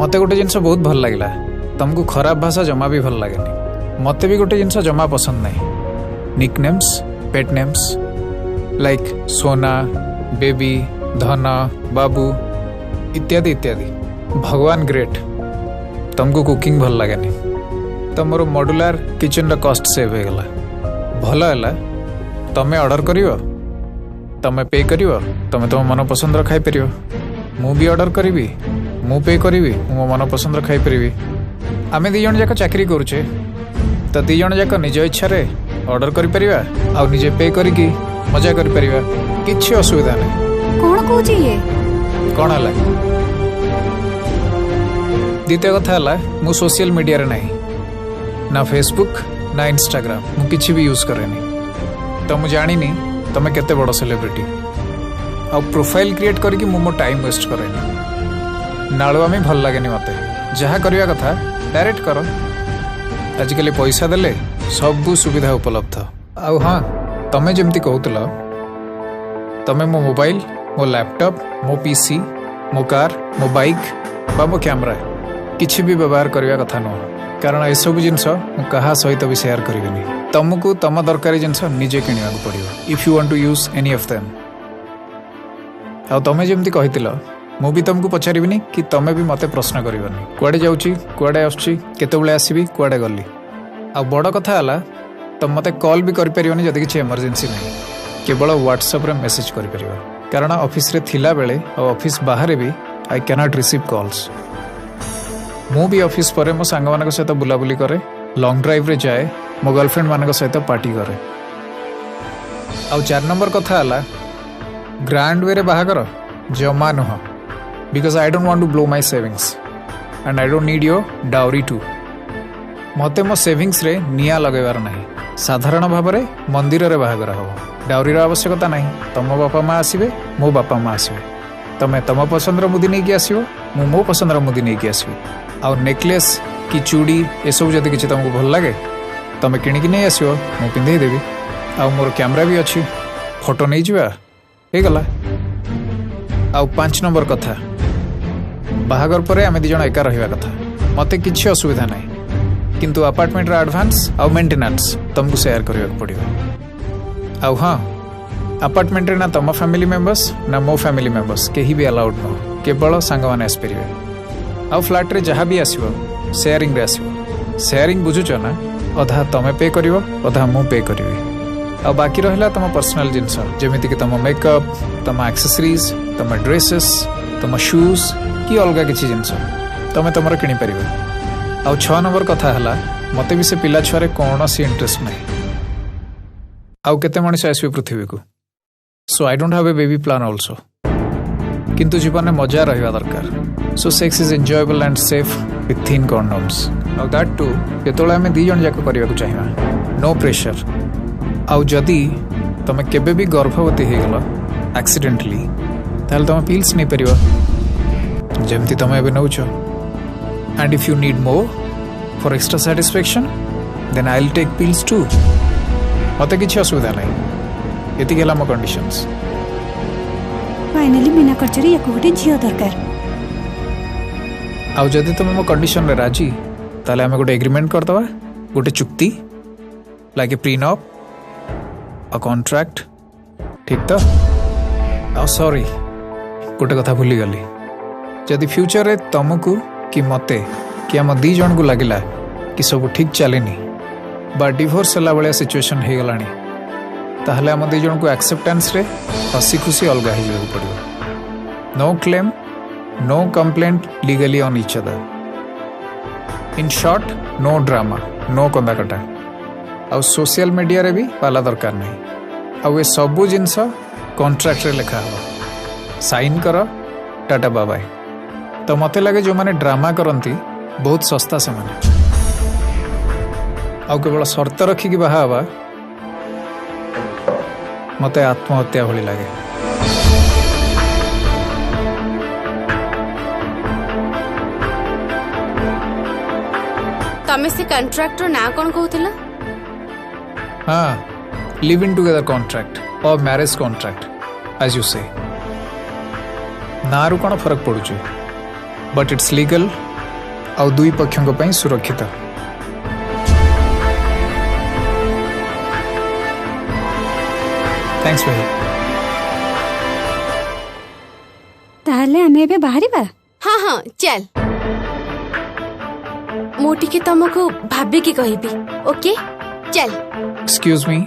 मते गोटे जिनस बहुत भल लगे तुमको खराब भाषा जमा भी भल लगे मत भी गोटे जिनस जमा पसंद नहीं निकनेम्स पेट नेम्स लाइक सोना बेबी धन बाबू इत्यादि इत्यादि। भगवान ग्रेट तुमको कुकिंग भल लगे तो मोर मॉड्यूलर किचन कॉस्ट सेव हो गला भल है तमें ऑर्डर करियो तमें पे करियो तमें तुम मन पसंद खाई पार मु भी ऑर्डर करी मु पे करी मो मन पसंद खाई पारि आम दी जन जाक चाकरी करुचे तो दी जन जाक निज इच्छा रे ऑर्डर करि परिबा आ निजे पे करिकी मजा करि परिबा किछि असुविधा नहीं। कौन कहूची ये कौन है द्वितीय कथा है मु सोशल मीडिया रे नहीं ना फेसबुक ना इंस्टाग्राम मु किछि भी यूज करेनी तो मु जानिनी तमे केते बड़ सेलिब्रिटी आ प्रोफाइल क्रिएट करके मो टाइम वेस्ट करेनी नालुआ में भल लगे मत जहाँ करवा कथा डायरेक्ट कर आजिकल पैसा देले सब सुविधा उपलब्ध आउ हाँ तमें जमती कहूल तमें मो मोबाइल मो लैपटॉप मो पीसी मो कार मो बाइक बा मो कैमरा किसी भी व्यवहार करने कथा नुह कारण ये सब जिनस क्या सहित भी शेयर करी तुमको तुम दरकारी जिनस निजे किणवा पड़ो if you want to use any of them आ तमें जमती कही मु भी तुमको पचारिनी कि तमें भी मते प्रश्न करनी कुआडे जाऊँगी कुआडे आसुची केतेबेले आसबि कुआडे गली आ बड़ कथा है तुम मते कॉल भी करें जदि किसी इमरजेंसी नहीं केवल व्हाट्सएप रे मेसेज कर कारण ऑफिस रे थिला बेले और ऑफिस बाहर भी आई कैनॉट रिसीव कॉल्स मु भी ऑफिस पर मो सांग मान सहित बुलाबुली करे लॉन्ग ड्राइव रे जाए मो गर्लफ्रेंड मान सहित पार्टी करे आ 4 नंबर कथा है ग्रांड वे रे बाहागर जमा नुह because I don't want to blow my savings and I don't need your dowry टू मते मो सेविंग्स रे निया लगेबार नहीं साधारण भाव में मंदिर रे बाहागर हो डाउरी आवश्यकता नहीं तुम बापा माँ आसबे मो बापा माँ आसबे तमें तुम पसंद मुदी नहीं आसो मु मो पसंद मुदी नहीं आसबि आ नेकलेस कि चूड़ी ये सब जदि किसी तुमको भल लगे तुम किणिकी नहीं आसो मु पिंधे देवी आ मोर कैमरा भी अच्छी फोटो नहीं जावा हो गला। आ 5 नंबर कथा बाहागर पर आम दी जन एका रहा कथा मत किसी असुविधा नहीं किंतु अपार्टमेंट एडवांस आउ मेंटेनेंस तुमको शेयर करने पड़ो आउ हाँ अपार्टमेंट ना तुम फैमिली मेंबर्स ना मो फैमिली मेंबर्स कहीं भी अलाउड नुह केवल सांग मैंने आसपारे आउ फ्लैट रे जहाँ भी आसो शेयरिंग रे आसो शेयरिंग बुझुच ना अधा तुम पे कर अधा मु पे करी आ बाकी रहा तुम पर्सनल जिनस जमीक तुम मेकअप तुम एक्सेसरीज तुम ड्रेसेस तुम शूज कि अलग किसी जिनस तुम तुम किपर आ 6 नंबर कथा है मत भी से पिला छुआ कौन सी इंटरेस्ट नहीं आउ केते मनीष आसबे पृथ्वी को so I don't have a baby plan also किंतु जीवन में मजा रहा दरकार so sex is enjoyable and safe with thin condoms आउ दैट टू जो आम दी जन जाक करने चाहिए नो प्रेशर आउ जदि तुम केबे भी गर्भवती हो गल एक्सीडेंटली ताल तुम पिल्स नहीं पार जमती तुम एवं नौ and if you need more for extra satisfaction then I will take pills टू मत किसी असुविधा नहीं ये मो कंडीशंस फाइनली बिना खर्चरे या गोटे झील दरकार आउ जदि तुम मो कंडीशन रे राजी ताले आमे गोटे एग्रीमेंट करदवा गोटे चुक्ति like a prenup a contract ठीक तो आ सॉरी गोटे कथा भूली गली जदि फ्यूचर रे तुमको कि मते कि आम दी जन को लगिला कि सब ठीक चलेनी बा डिवोर्स होला भाया सिचुएशन हो गलानी ताहले आम दी जन को एक्सेप्टेंस रे हसी खुशी अलग हो पड़ो no claim no complaint legally on each other in short no drama no कंदाकटा आ सोशल मीडिया रे भी पाला दरकार नहीं आ सबू जिनस कॉन्ट्रैक्ट रे लिखा हो साइन कर टाटा बाय बाय तो मत लगे जो माने ड्रामा करती बहुत सस्ता से माने आ केवल शर्त रखिकी बाहा हवा मत आत्महत्या भली लगे। तमे से कॉन्ट्रैक्टर ना कौन कहूथिला हाँ लिविंग टुगेदर कॉन्ट्रैक्ट और मैरिज कॉन्ट्रैक्ट एज यू से नारू कौन फर्क पड़ुची बट इट्स लीगल आउ दुई पक्षों ପାଇଁ सुरक्षित। थैंक्स भाई। ताहले आमे एबे बाहरिबा। हाँ हाँ चल मु टिके तुमको भाभी की कहबी ओके चल। Excuse me.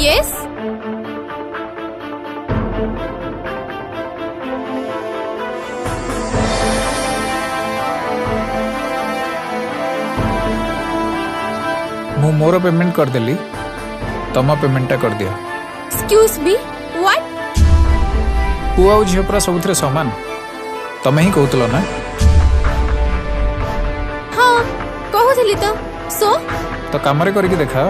यस मु मोर पेमेंट कर देली तम पेमेंटा कर दिया। एक्सक्यूज मी व्हाट पुआ और झील पूरा सबुथ सामान तमें ही कहूल ना। हाँ कहूली तो सो तो कम करके देखा।